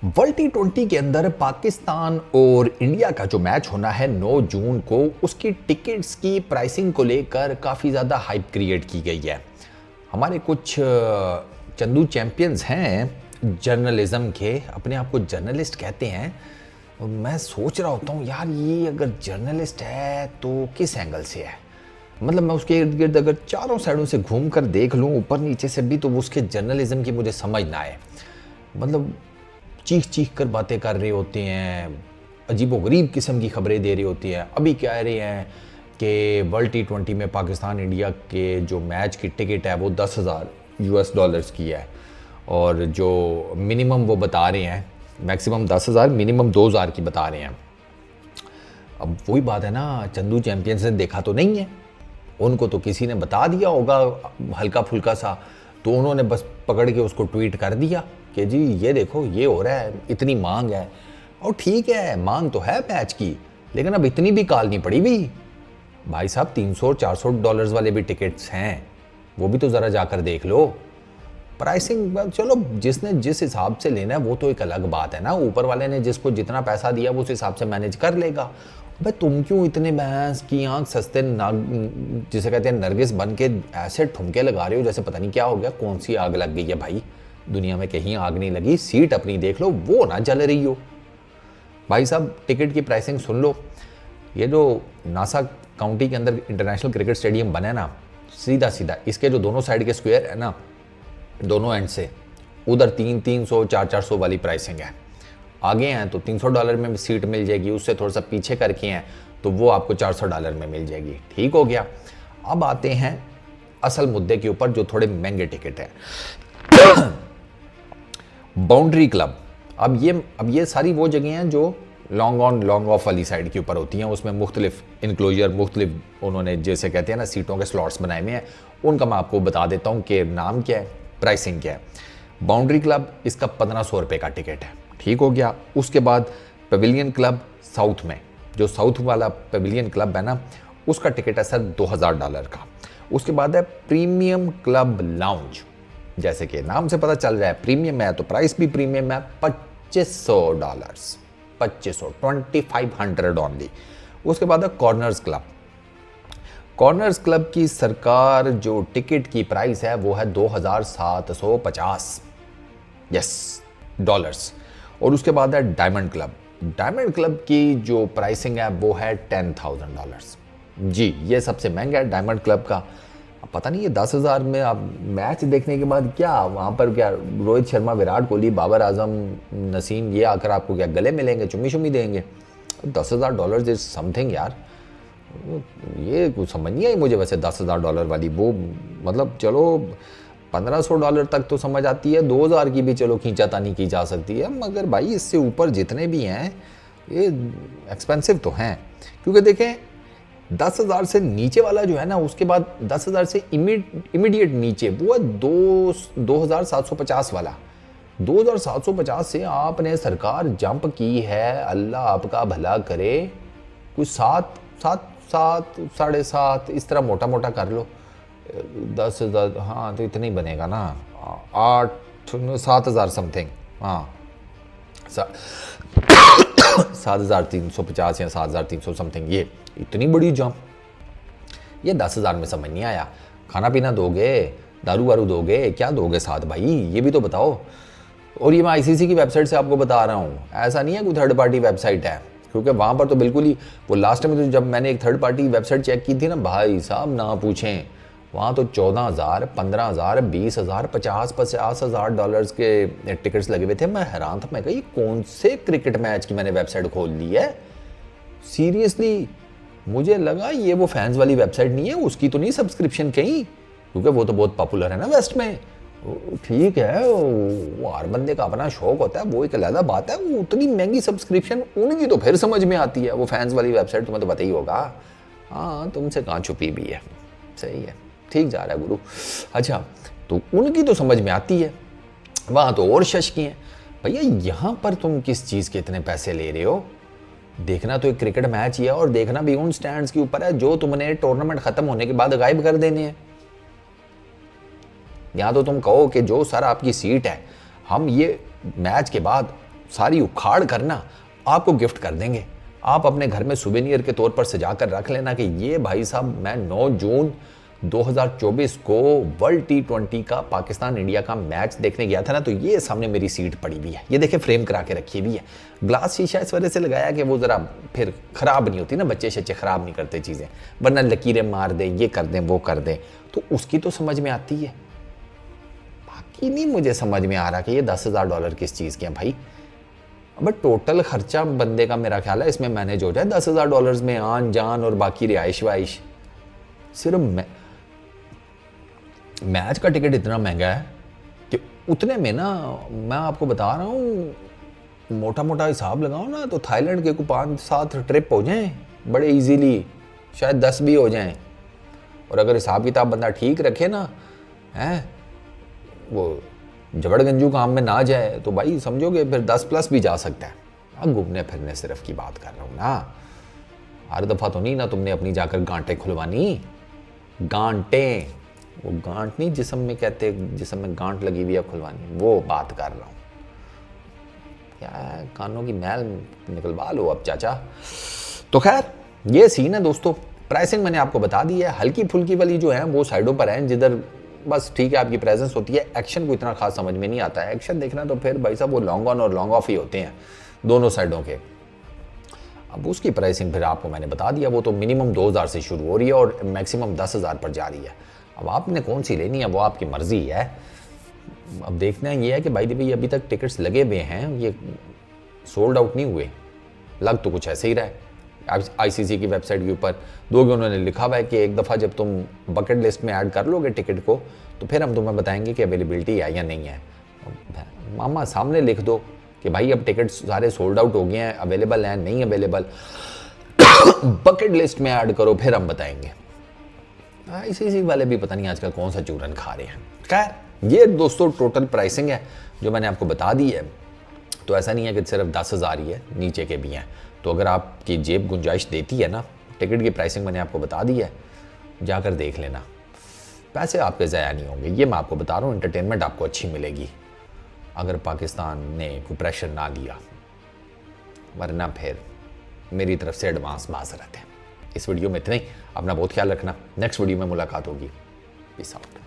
World T20 के अंदर पाकिस्तान और इंडिया का जो मैच होना है 9 जून को, उसकी टिकट्स की प्राइसिंग को लेकर काफ़ी ज़्यादा हाइप क्रिएट की गई है। हमारे कुछ चंदू चैंपियंस हैं जर्नलिज्म के, अपने आप को जर्नलिस्ट कहते हैं। मैं सोच रहा होता हूँ यार, ये अगर जर्नलिस्ट है तो किस एंगल से है। मतलब मैं उसके इर्द गिर्द अगर चारों साइडों से घूम कर देख लूँ, ऊपर नीचे से भी, तो उसके जर्नलिज्म की मुझे समझ ना आए। मतलब चीख चीख कर बातें कर रहे होते हैं, अजीबोगरीब किस्म की खबरें दे रही होती हैं। अभी कह रहे हैं कि वर्ल्ड T20 में पाकिस्तान इंडिया के जो मैच की टिकट है वो $10,000 की है, और जो मिनिमम वो बता रहे हैं, मैक्सिमम 10,000, मिनिमम 2,000 की बता रहे हैं। अब वही बात है ना, चंदू चैंपियंस ने देखा तो नहीं है, उनको तो किसी ने बता दिया होगा हल्का फुल्का सा, तो उन्होंने बस पकड़ के उसको ट्वीट कर दिया कि जी ये देखो ये हो रहा है, इतनी मांग है। और ठीक है, मांग तो है मैच की, लेकिन अब इतनी भी काल नहीं पड़ी भी भाई साहब। $300-400 वाले भी टिकट्स हैं, वो भी तो ज़रा जाकर देख लो। प्राइसिंग चलो जिसने जिस हिसाब से लेना है वो तो एक अलग बात है ना, ऊपर वाले ने जिसको जितना पैसा दिया वो उस हिसाब से मैनेज कर लेगा। भाई तुम क्यों इतने भैंस की आंख सस्ते जिसे कहते हैं नरगिस बन के ऐसे ठुमके लगा रहे हो जैसे पता नहीं क्या हो गया, कौन सी आग लग गई है भाई। दुनिया में कहीं आग नहीं लगी, सीट अपनी देख लो, वो ना जल रही हो। भाई साहब टिकट की प्राइसिंग सुन लो। ये जो नासा काउंटी के अंदर इंटरनेशनल क्रिकेट स्टेडियम बना है ना, सीधा सीधा इसके जो दोनों साइड के स्क्वायर है ना, दोनों एंड से उधर 300-300 400-400 वाली प्राइसिंग है। आगे हैं तो $300 में सीट मिल जाएगी, उससे थोड़ा सा पीछे करके हैं तो वो आपको $400 में मिल जाएगी। ठीक हो गया। अब आते हैं असल मुद्दे के ऊपर, जो थोड़े महंगे टिकट है। Boundary club. अब ये सारी वो जगह हैं जो लॉन्ग ऑन लॉन्ग ऑफ वाली साइड के ऊपर होती हैं, उसमें मुख्तलिफ इनक्लोजर, मुख्तलिफ उन्होंने जैसे कहते हैं ना सीटों के स्लॉट्स बनाए हुए हैं। उनका मैं आपको बता देता हूँ कि नाम क्या है, प्राइसिंग क्या है। बाउंड्री क्लब, इसका $1500 का टिकट है। ठीक हो गया। उसके बाद पेविलियन क्लब साउथ में, जो साउथ वाला पेविलियन क्लब है ना, उसका टिकट है सर $2000 का। उसके बाद है प्रीमियम क्लब लाउंज, जैसे कि नाम से पता चल रहा है प्रीमियम है तो प्राइस भी प्रीमियम है, $2500, 2500 ओनली। उसके बाद है कॉर्नर्स क्लब। कॉर्नर्स क्लब की सरकार जो टिकट की प्राइस है वो है $2750 डॉलर्स। और उसके बाद है डायमंड क्लब। डायमंड क्लब की जो प्राइसिंग है वो है $10,000 जी। ये सबसे महंगा है डायमंड क्लब का। अब पता नहीं ये 10,000 में आप मैच देखने के बाद क्या वहाँ पर क्या रोहित शर्मा, विराट कोहली, बाबर आजम, नसीम ये आकर आपको क्या गले मिलेंगे, चुम्मी शुम्मी देंगे। $10,000 इज समथिंग यार। ये कुछ समझ नहीं आई मुझे वैसे $10,000 वाली। वो मतलब चलो $1,500 तक तो समझ आती है, 2,000 की भी चलो खींचातानी की जा सकती है, मगर भाई इससे ऊपर जितने भी हैं ये एक्सपेंसिव तो हैं। क्योंकि देखें 10,000 से नीचे वाला जो है ना, उसके बाद 10,000 से इमीडिएट नीचे वो है 2,750 वाला। 2,750 से आपने सरकार जंप की है, अल्लाह आपका भला करे, कुछ 7 साढ़े 7 इस तरह मोटा मोटा कर लो। 10,000 हाँ तो इतना ही बनेगा ना, 7,000 समथिंग। हाँ 7,350 या 7,300 समथिंग, ये इतनी बड़ी जंप। ये 10,000 में समझ नहीं आया। खाना पीना दोगे, दारू वारू दोगे, क्या दोगे साथ भाई, ये भी तो बताओ। और ये मैं ICC की वेबसाइट से आपको बता रहा हूँ, ऐसा नहीं है कोई थर्ड पार्टी वेबसाइट है, क्योंकि वहाँ पर तो बिल्कुल ही वो लास्ट में तो जब मैंने एक थर्ड पार्टी वेबसाइट चेक की थी ना, भाई साहब ना पूछें, वहाँ तो 14,000, 15,000, 20,000, $50,000 के टिकट्स लगे हुए थे। मैं हैरान था, मैं कहा ये कौन से क्रिकेट मैच की मैंने वेबसाइट खोल ली है सीरियसली। मुझे लगा ये वो फैंस वाली वेबसाइट नहीं है, उसकी तो नहीं सब्सक्रिप्शन कहीं, क्योंकि वो तो बहुत पॉपुलर है ना वेस्ट में। ठीक है, वो हर बंदे का अपना शौक होता है, वो एक अलग बात है। वो उतनी महंगी सब्सक्रिप्शन उनकी तो फिर समझ में आती है, वो फैंस वाली वेबसाइट तुम्हें तो पता ही होगा। हाँ तुमसे कहाँ छुपी भी है, सही है, ठीक जा रहा है गुरु। अच्छा तो उनकी तो समझ में आती है, वहाँ तो और शश की हैं। भैया यहाँ पर तुम किस चीज़ के इतने पैसे ले रहे हो? देखना तो एक क्रिकेट मैच ही है, और देखना भी उन स्टैंड्स के ऊपर है जो तुमने टूर्नामेंट खत्म होने के बाद गायब कर देने हैं। या तो तुम कहो कि जो सर आपकी सीट है, हम ये मैच के बाद सारी उखाड़ कर ना आपको गिफ्ट कर देंगे। आप अपने घर में सुवेनियर के तौर पर सजा कर रख लेना कि ये भाई साहब मैं 9 जून 2024 को वर्ल्ड T20 का पाकिस्तान इंडिया का मैच देखने गया था ना, तो ये सामने मेरी सीट पड़ी हुई है, ये देखे फ्रेम करा के रखी हुई है। ग्लास शीशा इस वजह से लगाया कि वो ज़रा फिर ख़राब नहीं होती ना, बच्चे शच्चे ख़राब नहीं करते चीज़ें, वरना लकीरें मार दें, ये कर दें वो कर दें, तो उसकी तो समझ में आती है। बाकी नहीं मुझे समझ में आ रहा कि ये $10,000 किस चीज़ के हैं भाई। अब टोटल खर्चा बंदे का मेरा ख्याल है इसमें मैनेज हो जाए $10,000 में, आन जान और बाकी रिहाइश वाइश। सिर्फ मैच का टिकट इतना महंगा है कि उतने में ना, मैं आपको बता रहा हूँ, मोटा मोटा हिसाब लगाओ ना तो थाईलैंड के को 5-7 ट्रिप हो जाएं बड़े इजीली, शायद 10 भी हो जाएं। और अगर हिसाब किताब बंदा ठीक रखे ना, हैं वो जबड़गंजू काम में ना जाए तो भाई समझोगे फिर 10+ भी जा सकता है। हाँ, घूमने फिरने सिर्फ की बात कर रहा हूँ ना, हर दफ़ा तो नहीं ना तुमने अपनी जाकर गांटें खुलवानी। गांटें, वो गांठ नहीं जिस्म में कहते, जिस्म में गांठ लगी हुई है खुलवानी, वो बात कर रहा हूँ। क्या कानों की मैल निकलवा लो अब चाचा। तो खैर ये सीन है दोस्तों। प्राइसिंग मैंने आपको बता दी है, हल्की फुल्की वाली जो है वो साइडों पर है, जिधर बस ठीक है आपकी प्रेजेंस होती है। एक्शन को इतना खास समझ में नहीं आता है, एक्शन देखना तो फिर भाई साहब वो लॉन्ग ऑन और लॉन्ग ऑफ ही होते हैं दोनों साइडों के। अब उसकी प्राइसिंग फिर आपको मैंने बता दिया, वो तो मिनिमम 2,000 से शुरू हो रही है और मैक्सिमम 10,000 पर जा रही है। अब आपने कौन सी लेनी है वो आपकी मर्जी है। अब देखना ये है कि भाई अभी तक टिकट्स लगे हुए हैं, ये सोल्ड आउट नहीं हुए, लग तो कुछ ऐसे ही रहा है। ICC की वेबसाइट के ऊपर दोगे उन्होंने लिखा हुआ है कि एक दफ़ा जब तुम बकेट लिस्ट में ऐड कर लोगे टिकट को तो फिर हम तुम्हें बताएंगे कि अवेलेबिलिटी है या नहीं है। मामा सामने लिख दो कि भाई अब टिकट सारे सोल्ड आउट हो गए हैं, अवेलेबल हैं नहीं अवेलेबल, बकेट लिस्ट में ऐड करो फिर हम बताएंगे। ICC वाले भी पता नहीं आजकल कौन सा चूरन खा रहे हैं। खैर ये दोस्तों टोटल प्राइसिंग है जो मैंने आपको बता दी है। तो ऐसा नहीं है कि सिर्फ 10,000 ही है, नीचे के भी हैं। तो अगर आपकी जेब गुंजाइश देती है ना, टिकट की प्राइसिंग मैंने आपको बता दी है, जाकर देख लेना, पैसे आपके ज़ाया नहीं होंगे, ये मैं आपको बता रहा हूँ। एंटरटेनमेंट आपको अच्छी मिलेगी अगर पाकिस्तान ने कोई प्रेशर ना लिया, वरना फिर मेरी तरफ से एडवांस माज़रत है। इस वीडियो में इतना ही, अपना बहुत ख्याल रखना, नेक्स्ट वीडियो में मुलाकात होगी। Peace out.